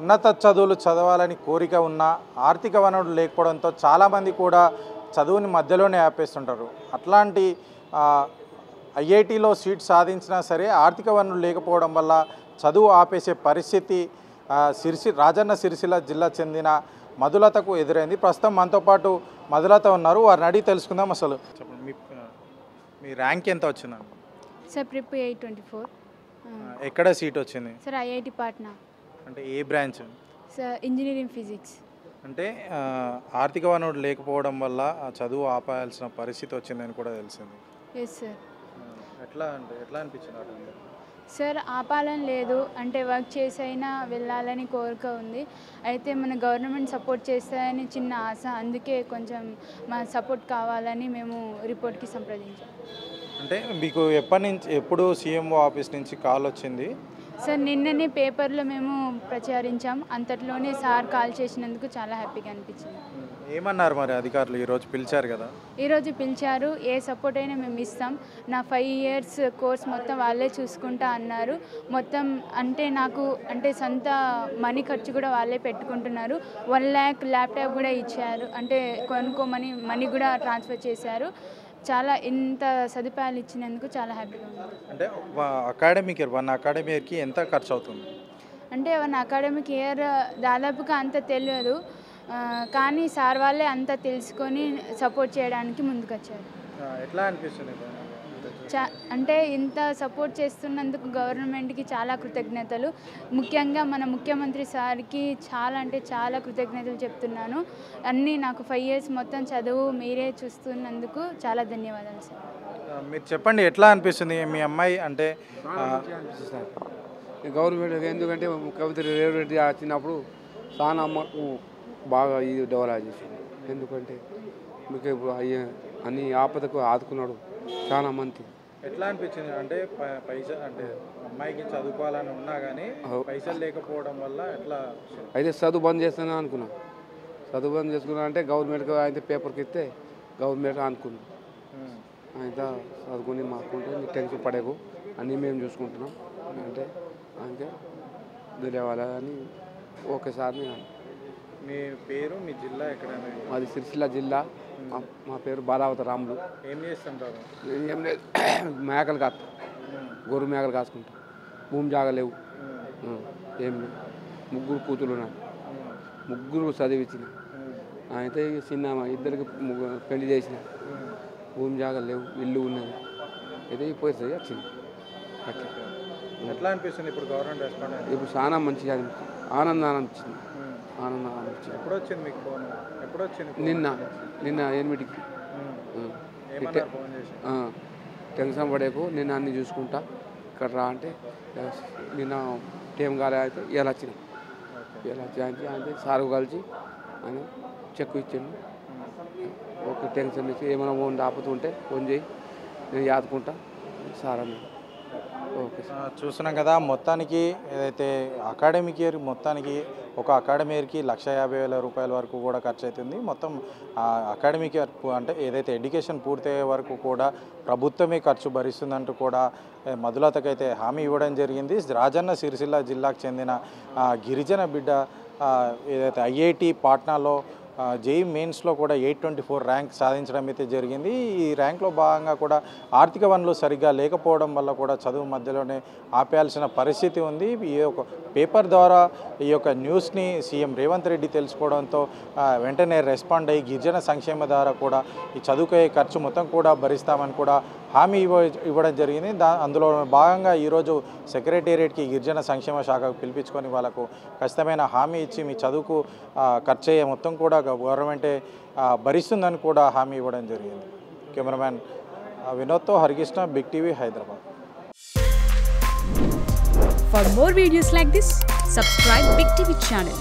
ఉన్నత చదువులు చదవాలని కోరిక ఉన్న ఆర్థిక వనరులు లేకపోవడంతో చాలామంది కూడా చదువుని మధ్యలోనే ఆపేస్తుంటారు. అట్లాంటి ఐఐటీలో సీట్ సాధించినా సరే ఆర్థిక వనరులు లేకపోవడం వల్ల చదువు ఆపేసే పరిస్థితి రాజన్న సిరిసిల్ల జిల్లా చెందిన మధులతకు ఎదురైంది. ప్రస్తుతం మనతో పాటు మధులత ఉన్నారు, వారిని అడిగి తెలుసుకుందాం. అసలు చెప్పండి, మీ ర్యాంక్ ఎంత వచ్చిందండి? Sir prep 824. ఎక్కడ సీట్ వచ్చింది? Sir IIT Patna. అంటే ఏ బ్రాంచ్? Sir engineering physics. అంటే ఆర్థిక వనరులు లేకపోవడం వల్ల ఆ చదువు ఆపాల్సిన పరిస్థితి వచ్చిందని కూడా తెలిసింది. Yes sir. ఎట్లా అనిపించింది? సార్ ఆపాలని లేదు, అంటే వర్క్ చేసైనా వెళ్ళాలని కోరిక ఉంది. అయితే మన గవర్నమెంట్ సపోర్ట్ చేస్తాయని చిన్న ఆశ, అందుకే కొంచెం మా సపోర్ట్ కావాలని మేము రిపోర్ట్కి సంప్రదించాం. అంటే మీకు ఎప్పుడు సీఎంఓ ఆఫీస్ నుంచి కాల్ వచ్చింది? సార్ నిన్ననే పేపర్లో మేము ప్రచారించాం, అంతట్లోనే సార్ కాల్ చేసినందుకు చాలా హ్యాపీగా అనిపించింది. ఏమన్నారు మరి అధికారులు? ఈరోజు పిలిచారు కదా? ఈరోజు పిలిచారు, ఏ సపోర్ట్ అయినా మేము ఇస్తాం, నా 5 years కోర్స్ మొత్తం వాళ్ళే చూసుకుంటా అన్నారు. మొత్తం అంటే నాకు అంటే సొంత మనీ ఖర్చు కూడా వాళ్ళే పెట్టుకుంటున్నారు. 1 lakh ల్యాప్టాప్ కూడా ఇచ్చారు, అంటే కొనుక్కోమని మనీ కూడా ట్రాన్స్ఫర్ చేశారు. చాలా ఇంత సదుపాయాలు ఇచ్చినందుకు చాలా హ్యాపీగా ఉంది. అంటే వన్ అకాడమిక్ ఇయర్కి ఎంత ఖర్చు అవుతుంది? అంటే వన్ అకాడమిక్ ఇయర్ దాదాపుగా అంత తెలియదు, కానీ సార్ వాళ్ళే అంతా తెలుసుకొని సపోర్ట్ చేయడానికి ముందుకొచ్చారు. ఎట్లా అనిపిస్తుంది? అంటే ఇంత సపోర్ట్ చేస్తున్నందుకు గవర్నమెంట్కి చాలా కృతజ్ఞతలు. ముఖ్యంగా మన ముఖ్యమంత్రి సార్కి చాలా అంటే చాలా కృతజ్ఞతలు చెప్తున్నాను. అన్నీ నాకు 5 years మొత్తం చదువు మీరే చూస్తున్నందుకు చాలా ధన్యవాదాలు సార్. మీరు చెప్పండి, ఎట్లా అనిపిస్తుంది మీ అమ్మాయి? అంటే గవర్నమెంట్ ఎందుకంటే ముఖ్యమంత్రి రేవంత్ రెడ్డి వచ్చినప్పుడు చాలా అమ్మకు బాగా ఇది డెవలప్ చేసింది. ఎందుకంటే మీకు ఇప్పుడు అన్ని ఆపదకు ఆదుకున్నాడు చాలా మంది. ఎట్లా అనిపించింది? అంటే అంటే అమ్మాయికి చదువుకోవాలని ఉన్నా కానీ పైసలు లేకపోవడం వల్ల ఎట్లా? అయితే చదువు బంద్ చేస్తాను అనుకున్నా. చదువు బంద్ చేసుకున్నా అంటే గవర్నమెంట్కి అయితే పేపర్కి ఇస్తే గవర్నమెంట్ అనుకున్నాం. అయితే చదువుకుని మాకుంటే నీకు టెన్షన్ పడేకు, అన్నీ మేము చూసుకుంటున్నాం అంటే అంటే ధన్యవాదాలని ఒకేసారి. మీ పేరు, మీ జిల్లా ఎక్కడ? మాది సిరిసిల్ల జిల్లా. మా పేరు బాలావత రాములు. ఏం చేస్తుంటారు? ఏం లేదు, మేకలు కాస్తా, గొర్రె మేకలు కాసుకుంటాం. భూమి జాగలేవు, ఏం లేవు. 3 కూతురు ఉన్నారు, 3 చదివించిన. అయితే చిన్న ఇద్దరికి పెళ్లి చేసిన. భూమి జాగలేవు, ఇల్లు ఉన్నది. అయితే పోయి వచ్చింది. అట్లా ఎట్లా అనిపిస్తుంది ఇప్పుడు గవర్నమెంట్ రెస్పాండ్? ఇప్పుడు చాలా మంచిగా అనిపిస్తుంది, ఆనందం అనిపించింది. ఎప్పుడు వచ్చింది మీకు ఫోన్? ఎప్పుడు వచ్చింది? నిన్న 8కి. టెన్షన్ పడేకు, నేను అన్నీ చూసుకుంటా, ఇక్కడ రా అంటే నిన్న టైం కాలే. అయితే ఇలా వచ్చిన అంటే సారు కలిసి అని చెక్ ఇచ్చాను. ఒక టెన్షన్ ఇచ్చి ఏమైనా ఫోన్ ఆపుతుంటే ఫోన్ చేయి, నేను యాదుకుంటా సార్ అన్న. Okay sir. చూస్తున్నాం కదా, మొత్తానికి ఏదైతే అకాడమిక్ ఇయర్ మొత్తానికి ఒక అకాడమిక్ ఇయర్కి 1,50,000 రూపాయల వరకు కూడా ఖర్చు అవుతుంది. మొత్తం అకాడమిక్ ఇయర్ అంటే ఏదైతే ఎడ్యుకేషన్ పూర్తయ్యే వరకు కూడా ప్రభుత్వమే ఖర్చు భరిస్తుందంటూ కూడా మధులతకైతే హామీ ఇవ్వడం జరిగింది. రాజన్న సిరిసిల్ల జిల్లాకు చెందిన గిరిజన బిడ్డ ఏదైతే ఐఐటి పాట్నాలో జేఈ మెయిన్స్లో కూడా 824 ర్యాంక్ సాధించడం అయితే జరిగింది. ఈ ర్యాంక్లో భాగంగా కూడా ఆర్థిక వనరులు సరిగ్గా లేకపోవడం వల్ల కూడా చదువు మధ్యలోనే ఆపేయాల్సిన పరిస్థితి ఉంది. ఈ యొక్క పేపర్ ద్వారా ఈ యొక్క న్యూస్ని సీఎం రేవంత్ రెడ్డి తెలుసుకోవడంతో వెంటనే రెస్పాండ్ అయ్యి గిరిజన సంక్షేమ ద్వారా కూడా ఈ చదువుకే ఖర్చు మొత్తం కూడా భరిస్తామని కూడా హామీ ఇవ్వడం జరిగింది. అందులో భాగంగా ఈరోజు సెక్రటేరియట్కి గిరిజన సంక్షేమ శాఖకు పిలిపించుకొని వాళ్ళకు ఖచ్చితమైన హామీ ఇచ్చి మీ చదువుకు ఖర్చు అయ్యే మొత్తం కూడా గవర్నమెంటే భరిస్తుందని కూడా హామీ ఇవ్వడం జరిగింది. కెమెరామ్యాన్ వినోద్తో Harikrishna, Big TV, Hyderabad. For more videos like this, subscribe Big TV channel.